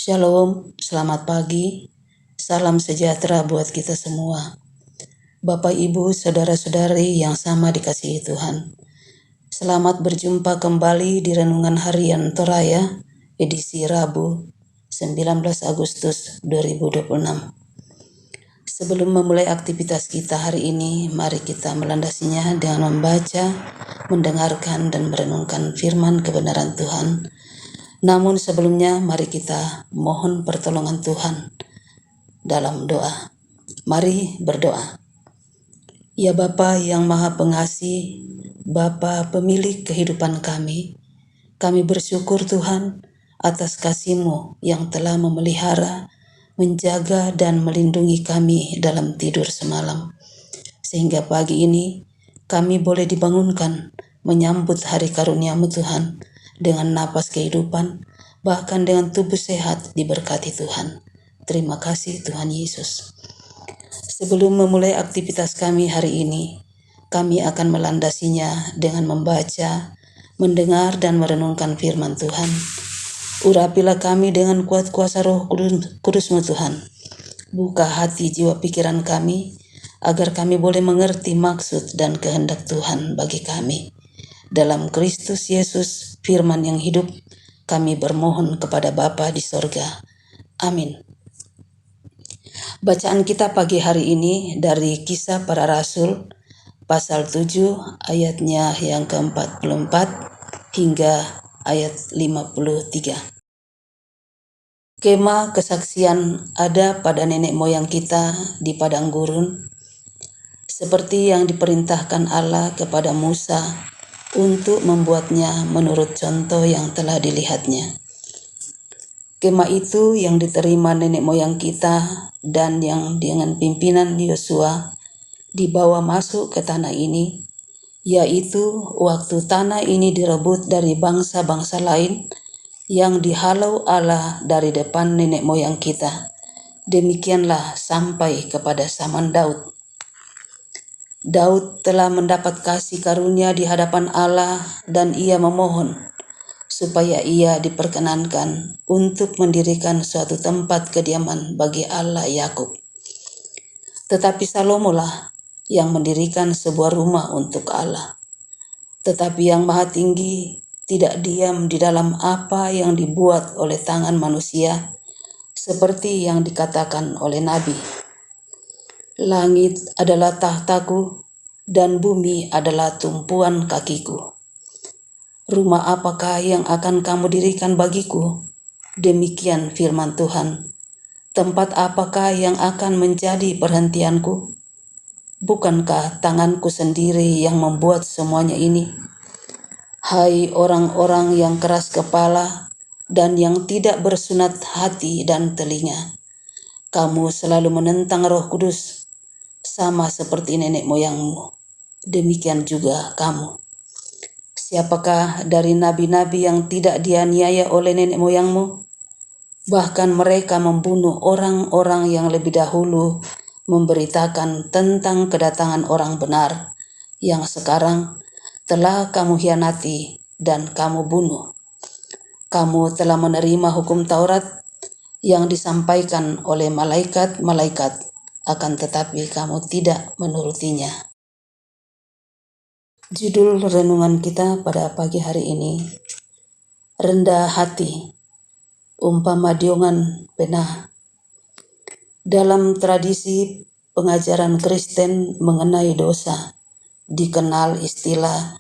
Shalom, selamat pagi, salam sejahtera buat kita semua. Bapak, Ibu, Saudara-saudari yang sama dikasihi Tuhan. Selamat berjumpa kembali di Renungan Harian Toraya, edisi Rabu, 19 Agustus 2026. Sebelum memulai aktivitas kita hari ini, mari kita melandasinya dengan membaca, mendengarkan, dan merenungkan firman kebenaran Tuhan. Namun sebelumnya mari kita mohon pertolongan Tuhan dalam doa. Mari berdoa. Ya Bapa yang Maha Pengasih, Bapa pemilik kehidupan kami bersyukur Tuhan atas kasih-Mu yang telah memelihara, menjaga dan melindungi kami dalam tidur semalam. Sehingga pagi ini kami boleh dibangunkan menyambut hari karunia-Mu Tuhan dengan napas kehidupan, bahkan dengan tubuh sehat diberkati Tuhan. Terima kasih Tuhan Yesus. Sebelum memulai aktivitas kami hari ini, kami akan melandasinya dengan membaca, mendengar dan merenungkan firman Tuhan. Urapilah kami dengan kuat kuasa Roh Kudus-Mu Tuhan. Buka hati jiwa pikiran kami, agar kami boleh mengerti maksud dan kehendak Tuhan bagi kami. Dalam Kristus Yesus, firman yang hidup, kami bermohon kepada Bapa di sorga. Amin. Bacaan kita pagi hari ini dari Kisah Para Rasul, pasal 7, ayatnya yang ke-44 hingga ayat 53. Kemah kesaksian ada pada nenek moyang kita di padang gurun, seperti yang diperintahkan Allah kepada Musa untuk membuatnya menurut contoh yang telah dilihatnya. Kemah itu yang diterima nenek moyang kita dan yang dengan pimpinan Yosua dibawa masuk ke tanah ini, yaitu waktu tanah ini direbut dari bangsa-bangsa lain yang dihalau Allah dari depan nenek moyang kita. Demikianlah sampai kepada zaman Daud. Daud telah mendapat kasih karunia di hadapan Allah dan ia memohon supaya ia diperkenankan untuk mendirikan suatu tempat kediaman bagi Allah Yakub. Tetapi Salomo lah yang mendirikan sebuah rumah untuk Allah. Tetapi yang Maha Tinggi tidak diam di dalam apa yang dibuat oleh tangan manusia, seperti yang dikatakan oleh Nabi. Langit adalah tahtaku dan bumi adalah tumpuan kakiku. Rumah apakah yang akan kamu dirikan bagiku? Demikian firman Tuhan. Tempat apakah yang akan menjadi perhentianku? Bukankah tanganku sendiri yang membuat semuanya ini? Hai orang-orang yang keras kepala dan yang tidak bersunat hati dan telinga, kamu selalu menentang Roh Kudus, sama seperti nenek moyangmu. Demikian juga kamu. Siapakah dari nabi-nabi yang tidak dianiaya oleh nenek moyangmu? Bahkan mereka membunuh orang-orang yang lebih dahulu memberitakan tentang kedatangan orang benar, yang sekarang telah kamu hianati dan kamu bunuh. Kamu telah menerima hukum Taurat yang disampaikan oleh malaikat-malaikat, akan tetapi kamu tidak menurutinya. Judul renungan kita pada pagi hari ini, rendah hati, umpama diongan penah. Dalam tradisi pengajaran Kristen mengenai dosa, dikenal istilah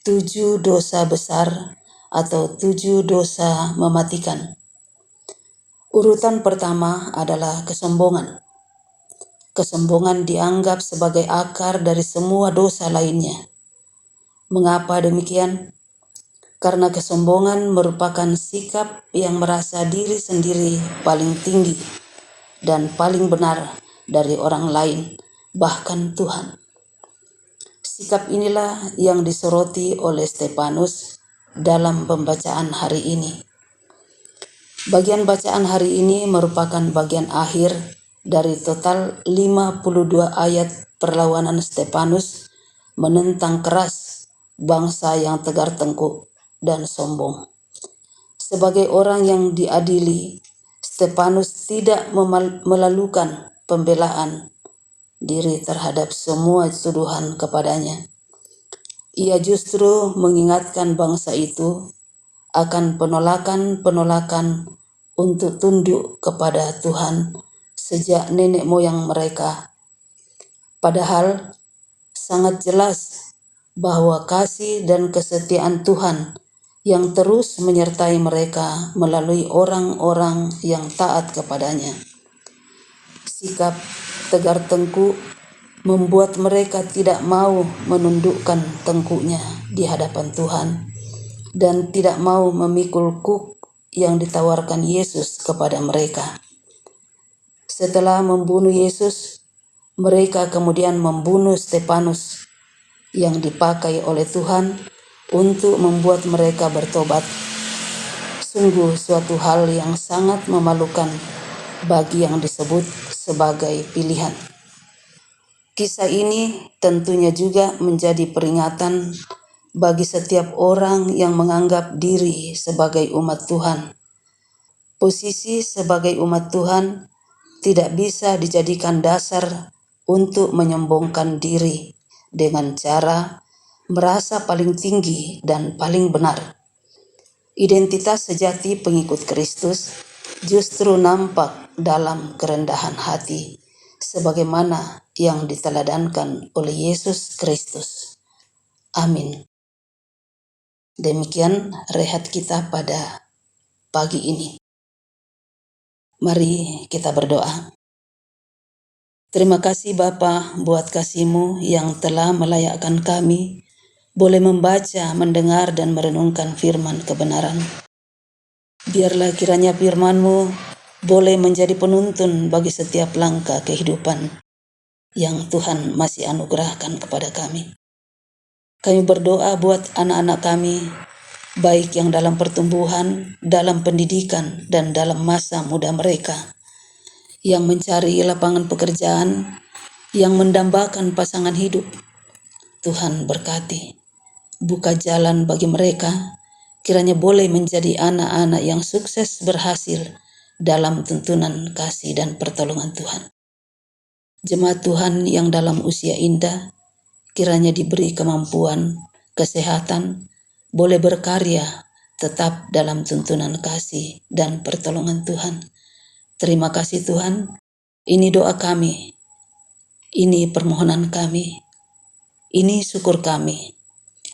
7 dosa besar atau 7 dosa mematikan. Urutan pertama adalah kesombongan. Kesombongan dianggap sebagai akar dari semua dosa lainnya. Mengapa demikian? Karena kesombongan merupakan sikap yang merasa diri sendiri paling tinggi dan paling benar dari orang lain, bahkan Tuhan. Sikap inilah yang disoroti oleh Stefanus dalam pembacaan hari ini. Bagian bacaan hari ini merupakan bagian akhir dari total 52 ayat perlawanan Stefanus menentang keras bangsa yang tegar tengkuk dan sombong. Sebagai orang yang diadili, Stefanus tidak melalukan pembelaan diri terhadap semua tuduhan kepadanya. Ia justru mengingatkan bangsa itu akan penolakan-penolakan untuk tunduk kepada Tuhan sejak nenek moyang mereka. Padahal sangat jelas bahwa kasih dan kesetiaan Tuhan yang terus menyertai mereka melalui orang-orang yang taat kepadanya. Sikap tegar tengkuk membuat mereka tidak mau menundukkan tengkuknya di hadapan Tuhan dan tidak mau memikul kuk yang ditawarkan Yesus kepada mereka. Setelah membunuh Yesus, mereka kemudian membunuh Stefanus yang dipakai oleh Tuhan untuk membuat mereka bertobat. Sungguh suatu hal yang sangat memalukan bagi yang disebut sebagai pilihan. Kisah ini tentunya juga menjadi peringatan bagi setiap orang yang menganggap diri sebagai umat Tuhan. Posisi sebagai umat Tuhan tidak bisa dijadikan dasar untuk menyombongkan diri dengan cara merasa paling tinggi dan paling benar. Identitas sejati pengikut Kristus justru nampak dalam kerendahan hati, sebagaimana yang diteladankan oleh Yesus Kristus. Amin. Demikian rehat kita pada pagi ini. Mari kita berdoa. Terima kasih Bapa buat kasih-Mu yang telah melayakkan kami boleh membaca, mendengar, dan merenungkan firman kebenaran. Biarlah kiranya firman-Mu boleh menjadi penuntun bagi setiap langkah kehidupan yang Tuhan masih anugerahkan kepada kami. Kami berdoa buat anak-anak kami, baik yang dalam pertumbuhan, dalam pendidikan, dan dalam masa muda mereka, yang mencari lapangan pekerjaan, yang mendambakan pasangan hidup. Tuhan berkati, buka jalan bagi mereka, kiranya boleh menjadi anak-anak yang sukses berhasil dalam tuntunan kasih dan pertolongan Tuhan. Jemaat Tuhan yang dalam usia indah, kiranya diberi kemampuan, kesehatan, boleh berkarya tetap dalam tuntunan kasih dan pertolongan Tuhan. Terima kasih Tuhan, ini doa kami, ini permohonan kami, ini syukur kami.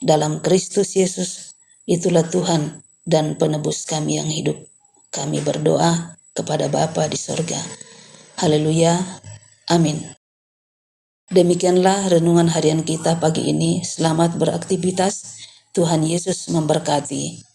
Dalam Kristus Yesus, itulah Tuhan dan penebus kami yang hidup. Kami berdoa kepada Bapa di sorga. Haleluya. Amin. Demikianlah renungan harian kita pagi ini. Selamat beraktivitas. Tuhan Yesus memberkati.